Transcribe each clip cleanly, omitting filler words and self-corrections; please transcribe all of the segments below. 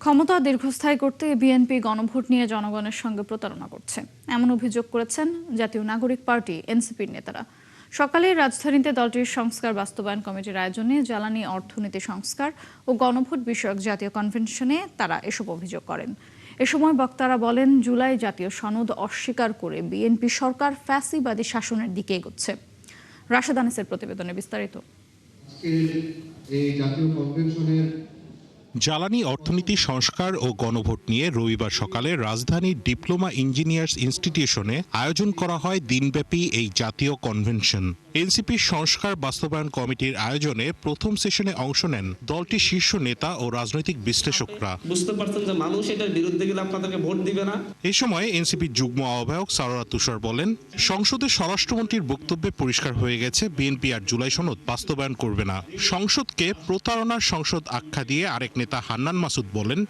ক্ষমতা দীর্ঘস্থায়ী করতে বিএনপি গণভোট নিয়ে জনগণের সঙ্গে প্রতারণা করছে, এমন অভিযোগ করেছেন জাতীয় নাগরিক পার্টি এনসিপির নেতারা। সকালে রাজধানীতে দলটির সংস্কার বাস্তবায়ন কমিটির আয়োজনে জ্বালানি অর্থনীতি সংস্কার ও গণভোট বিষয়ক জাতীয় কনভেনশনে তারা এসব অভিযোগ করেন। এ সময় বক্তারা বলেন, জুলাই জাতীয় সনদ অস্বীকার করে বিএনপি সরকার ফ্যাসিবাদী শাসনের দিকে এগোচ্ছে। রাশেদ আনিসের প্রতিবেদনে বিস্তারিত। জ্বালানি অর্থনীতি সংস্কার ও গণভোট নিয়ে রবিবার সকালে রাজধানীর ডিপ্লোমা ইঞ্জিনিয়ার্স ইনস্টিটিউশনে আয়োজন করা হয় দিনব্যাপী এই জাতীয় কনভেনশন। এনসিপির সংস্কার বাস্তবায়ন কমিটির আয়োজনে প্রথম সেশনে অংশ নেন দলটির শীর্ষ নেতা ও রাজনৈতিক বিশ্লেষকরা। বুঝতে পারছেন যে মানুষ এটার বিরুদ্ধে গেলে আপনাদেরকে ভোট দিবে না। এই সময় এনসিপির যুগ্ম আহ্বায়ক সারোয়ার তুষার বলেন, সংসদে স্বরাষ্ট্রমন্ত্রীর বক্তব্যে পরিষ্কার হয়ে গেছে বিএনপি আর জুলাই সনদ বাস্তবায়ন করবে না। সংসদকে প্রতারণার সংসদ আখ্যা দিয়ে আরেক নেতা হান্নান মাসুদ বলেন,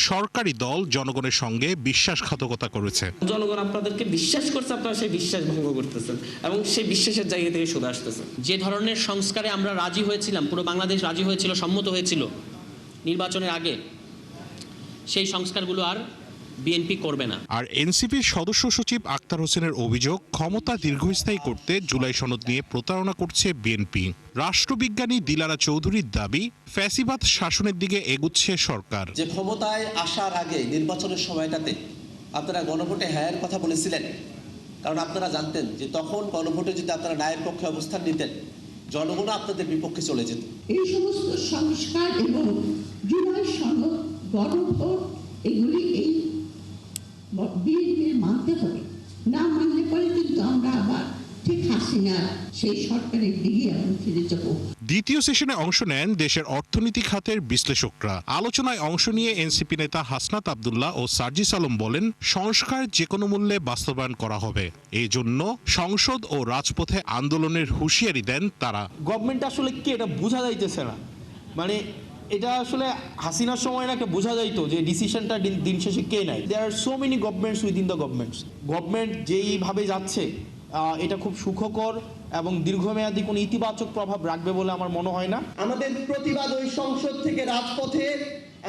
সরকারি দল জনগণের সঙ্গে বিশ্বাসঘাতকতা করেছে। জনগণ আপনাদেরকে বিশ্বাস করছে, আপনারা সেই বিশ্বাস ভঙ্গ করতেছেন এবং সেই বিশ্বাসের জায়গা থেকে সরে আসতেছেন। যে ধরনের সংস্কারে আমরা রাজি হয়েছিলাম, পুরো বাংলাদেশ রাজি হয়েছিল, সম্মত হয়েছিল নির্বাচনের আগে, সেই সংস্কারগুলো আর বিএনপি করবে না। আর এনসিপির সদস্য সচিব আক্তার হোসেনের অভিযোগ, ক্ষমতা দীর্ঘস্থায়ী করতে জুলাই সনদ নিয়ে প্রতারণা করছে বিএনপি। রাষ্ট্রবিজ্ঞানী দিলারা চৌধুরীর দাবি, ফ্যাসিবাদ শাসনের দিকে এগুচ্ছে সরকার। যে ক্ষমতায় আসার আগে নির্বাচনের সময়টাতে আপনারা গণভোটে হ্যাঁর কথা বলেছিলেন, কারণ আপনারা জানতেন যে তখন গণভোটে যদি আপনারা ন্যায়ের পক্ষে অবস্থান নিতেন, জনগণ আপনাদের বিপক্ষে চলে যেত। এই সমস্ত সংস্কার এবং জুলাই সনদ, গণভোট, এগুলি এই বিএনপির মানতে হবে। না মানলে পরে কিন্তু আমরা আবার ঠিক হাসিনা সেই সরকারের দিকে আমরা ফিরে যাব। দ্বিতীয় সেশনে অংশ নেন দেশের অর্থনীতি খাতের বিশ্লেষকরা। আলোচনায় অংশ নিয়ে এনসিপি নেতা হাসনাত আব্দুল্লাহ ও সার্জিস আলম বলেন, সংস্কার যে কোনো মূল্যে বাস্তবায়ন করা হবে। এই জন্য সংসদ ও রাজপথে আন্দোলনের হুঁশিয়ারি দেন তারা। গভর্নমেন্ট আসলে কি এটা বোঝা যাইতেছে না, মানে এটা আসলে হাসিনার সময় নাকি বোঝা যাইতো যে ডিসিশনটা দিন শেষে কে নেয়। There are so many governments within the government যেইভাবে যাচ্ছে এটা খুব সুখকর এবং দীর্ঘমেয়াদী কোনো ইতিবাচক প্রভাব রাখবে বলে আমার মনে হয় না। আমাদের প্রতিবাদ ওই সংসদ থেকে রাজপথে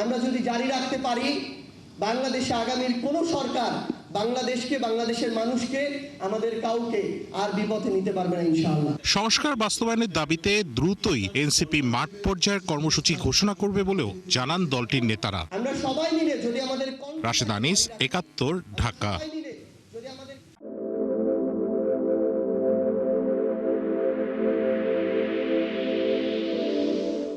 আমরা যদি জারি রাখতে পারি, বাংলাদেশে আগামীর কোনো সরকার বাংলাদেশকে, বাংলাদেশের মানুষকে, আমাদের কাউকে আর বিপথে নিতে পারবে না ইনশাআল্লাহ। সংস্কার বাস্তবায়নের দাবিতে দ্রুতই এনসিপি মাঠ পর্যায়ের কর্মসূচি ঘোষণা করবে বলেও জানান দলটির নেতারা। আমরা সবাই মিলে যদি আমাদের রাশেদ আনিস, ৭১, ঢাকা।